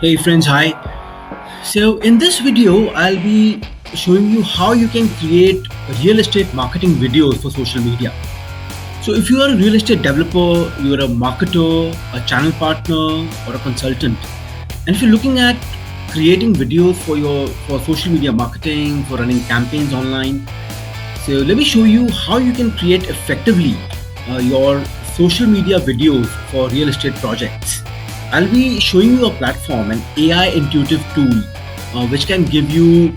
Hey friends, hi. So in this video, I'll be showing you how you can create real estate marketing videos for social media. So if you are a real estate developer, you're a marketer, a channel partner, or a consultant, and if you're looking at creating videos for social media marketing, for running campaigns online, so let me show you how you can create effectively your social media videos for real estate projects. I'll be showing you a platform, an AI intuitive tool, which can give you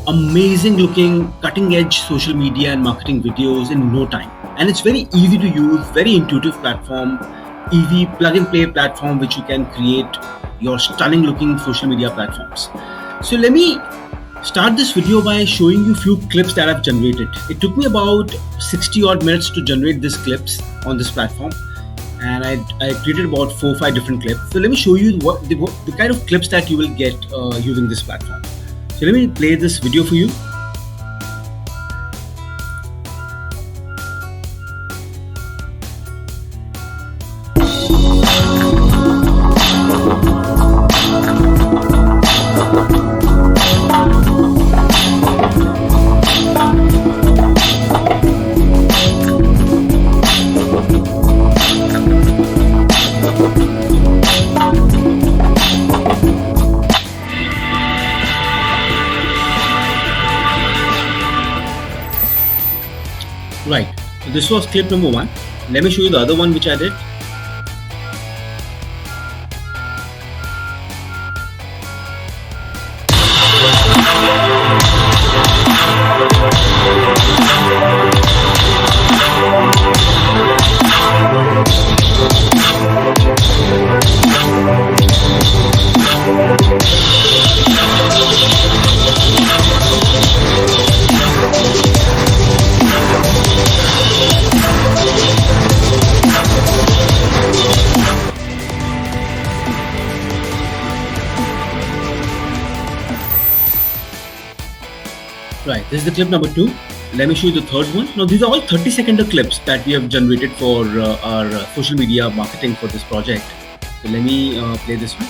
amazing looking, cutting edge social media and marketing videos in no time. And it's very easy to use, very intuitive platform, easy plug and play platform, which you can create your stunning looking social media platforms. So let me start this video by showing you few clips that I've generated. It took me about 60 odd minutes to generate these clips on this platform, and I created about 4 or 5 different clips. So let me show you what the kind of clips that you will get using this platform. So let me play this video for you. Right, so this was clip number 1. Let me show you the other one which I did. Right, this is the clip number 2. Let me show you the third one. Now these are all 30-second clips that we have generated for our social media marketing for this project. So let me play this one.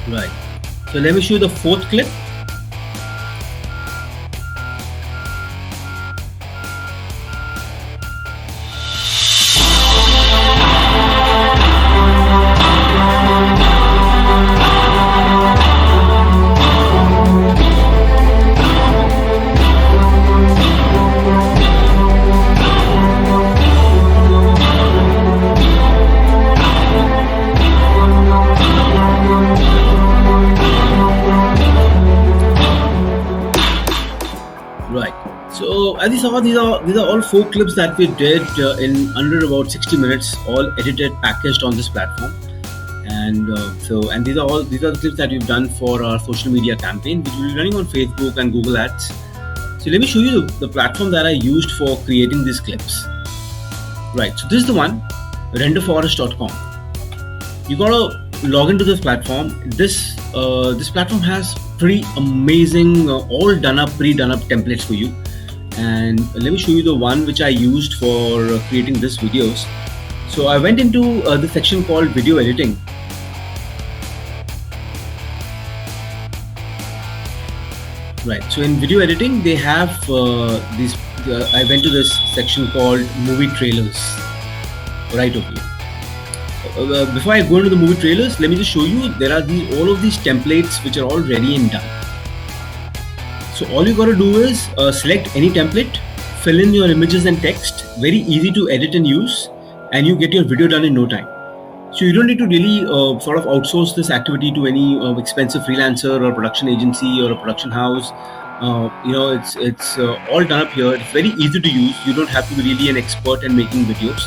Right. So let me show you the fourth clip. Right. So as you saw, these are all 4 clips that we did in under about 60 minutes, all edited, packaged on this platform. And these are the clips that we've done for our social media campaign, which will be running on Facebook and Google Ads. So let me show you the platform that I used for creating these clips. Right. So this is the one, renderforest.com. You gotta log into this platform. This platform has pretty amazing, all pre-done up templates for you. And let me show you the one which I used for creating these videos. So I went into the section called video editing. Right. So in video editing, they have these. I went to this section called movie trailers. Right over here. Before I go into the movie trailers, let me just show you there are all of these templates which are all ready and done. So all you gotta do is select any template, fill in your images and text, very easy to edit and use, and you get your video done in no time. So you don't need to really sort of outsource this activity to any expensive freelancer or production agency or a production house. It's all done up here. It's very easy to use. You don't have to be really an expert in making videos.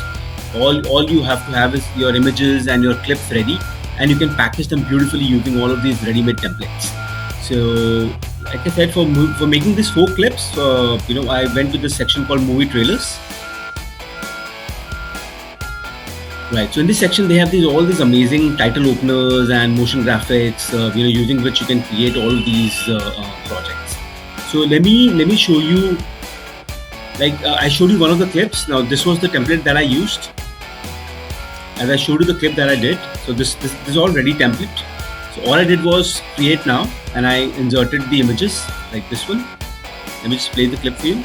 All you have to have is your images and your clips ready, and you can package them beautifully using all of these ready-made templates. So, like I said, for making these 4 clips, I went to this section called movie trailers. Right. So in this section, they have all these amazing title openers and motion graphics, using which you can create all of these projects. So let me show you. I showed you one of the clips. Now this was the template that I used. As I showed you the clip that I did. So this is all ready template. So all I did was create now, and I inserted the images like this one. Let me just play the clip for you.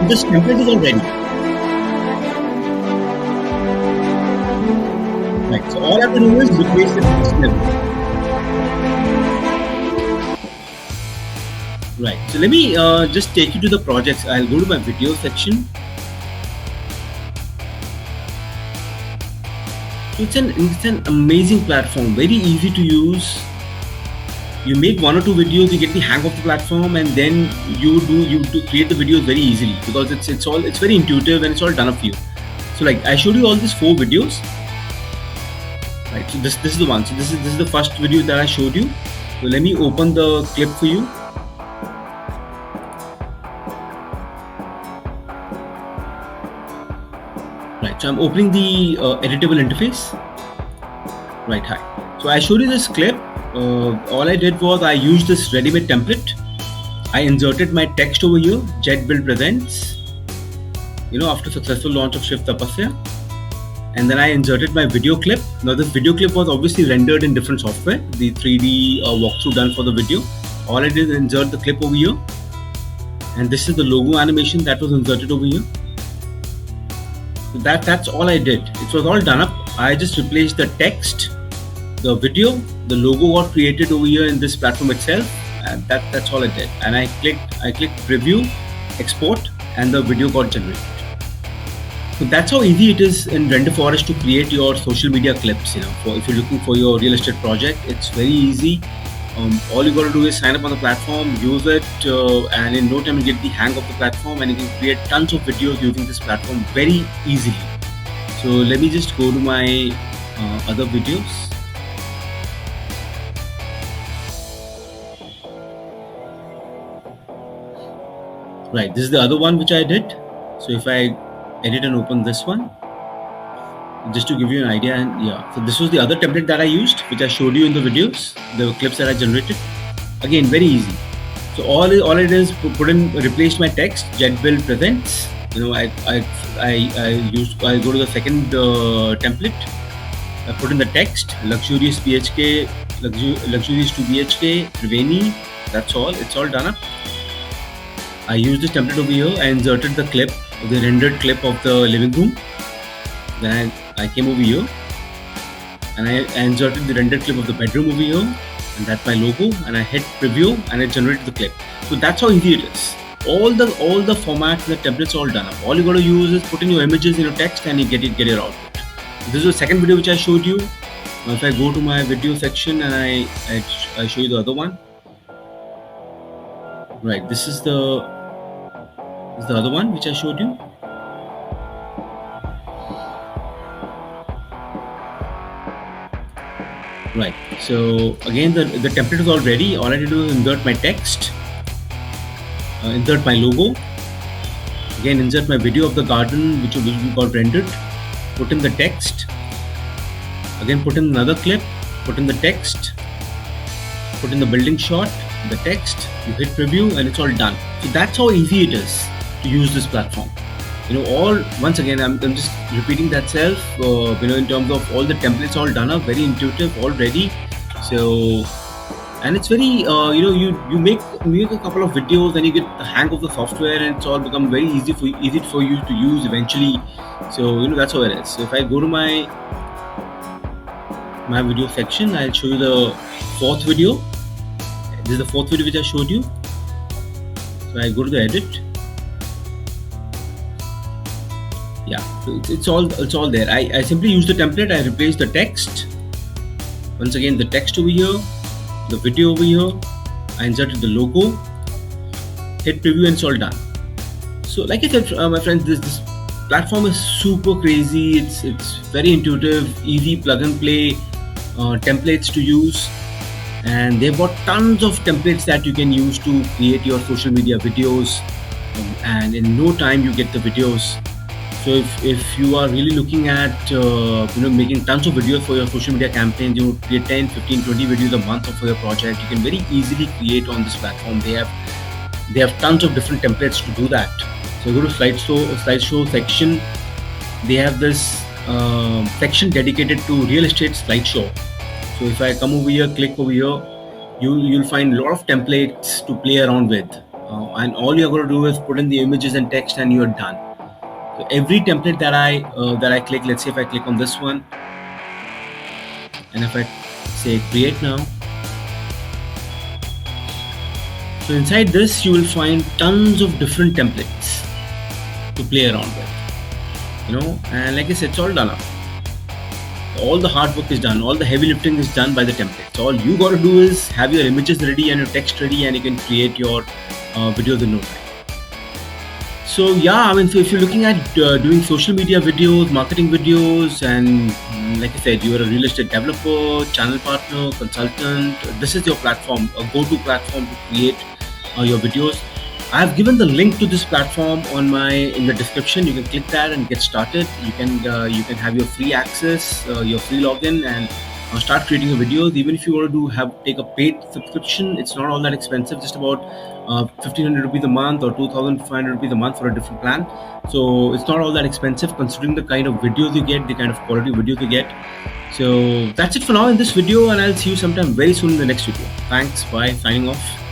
This template is all ready. Right. So all I have to do is replace it with this level. Right. So let me just take you to the projects. I'll go to my video section. So it's an amazing platform. Very easy to use. You make 1 or 2 videos, you get the hang of the platform, and then you create the videos very easily because it's very intuitive and it's all done up for you. So like I showed you all these 4 videos. Right. So this is the one. So this is the first video that I showed you. So let me open the clip for you. Right. So I'm opening the editable interface. Right. Hi. So I showed you this clip. All I did was I used this ready-made template. I inserted my text over here. Jet Build presents. After successful launch of Shift Tapasya, and then I inserted my video clip. Now this video clip was obviously rendered in different software. The 3D walkthrough done for the video. All I did is insert the clip over here, and this is the logo animation that was inserted over here. So that's all I did. It was all done up. I just replaced the text, the video, the logo got created over here in this platform itself, and that's all I did. And I clicked preview, export, and the video got generated. So that's how easy it is in Render Forest to create your social media clips. If you're looking for your real estate project, it's very easy. All you got to do is sign up on the platform, use it, and in no time you get the hang of the platform, and you can create tons of videos using this platform very easily. So let me just go to my other videos. Right, this is the other one which I did. So if I edit and open this one, just to give you an idea, and yeah, so this was the other template that I used, which I showed you in the videos, the clips that I generated. Again, very easy. So all I did is replaced my text. Jet Build presents. I go to the second template. I put in the text, luxurious BHK, luxurious 2 BHK, Triveni. That's all. It's all done up. I used this template over here. I inserted the clip, the rendered clip of the living room. Then I came over here and I inserted the rendered clip of the bedroom over here, and that's my logo. And I hit preview and it generated the clip. So that's how easy it is. All the formats, the templates, all done up. All you got to use is put in your images in your text and you get your output. This is the second video which I showed you. Now if I go to my video section and I show you the other one. Right, this is the other one which I showed you. Right, so again the template is all ready. All I need to do is insert my text, insert my logo, again insert my video of the garden which got rendered, put in the text, again put in another clip, put in the text, put in the building shot, the text, you hit preview, and it's all done. So that's how easy it is to use this platform. Once again, I'm just repeating that self, in terms of all the templates all done up, very intuitive, all ready. So, and it's very, you make a couple of videos and you get the hang of the software, and it's all become very easy for you to use eventually. So, that's how it is. So if I go to my video section, I'll show you the 4th video. This is the 4th video which I showed you. So I go to the edit. Yeah, so it's all there. I simply use the template. I replace the text. Once again, the text over here, the video over here, I inserted the logo, hit preview, and it's all done. So like I said, my friends, this platform is super crazy. It's very intuitive, easy plug and play templates to use, and they've got tons of templates that you can use to create your social media videos, and in no time you get the videos. So if you are really looking at making tons of videos for your social media campaigns, you create 10, 15, 20 videos a month for your project, you can very easily create on this platform. They have tons of different templates to do that. So go to slideshow section. They have this section dedicated to real estate slideshow. So if I come over here, click over here, you'll find a lot of templates to play around with, and all you're going to do is put in the images and text, and you're done. So every template that I click, let's say if I click on this one, and if I say create now, so inside this you will find tons of different templates to play around with, and like I said, it's all done up. All the hard work is done, all the heavy lifting is done by the templates. All you got to do is have your images ready and your text ready, and you can create your videos in no time. So yeah, so if you're looking at doing social media videos, marketing videos, and like I said, you're a real estate developer, channel partner, consultant, this is your platform, a go-to platform to create your videos. I've given the link to this platform in the description. You can click that and get started. You can have your free access, your free login, and start creating your videos. Even if you want to take a paid subscription, it's not all that expensive. Just about 1,500 rupees a month or 2,500 rupees a month for a different plan. So it's not all that expensive considering the kind of videos you get, the kind of quality videos you get. So that's it for now in this video, and I'll see you sometime very soon in the next video. Thanks. Bye. Signing off.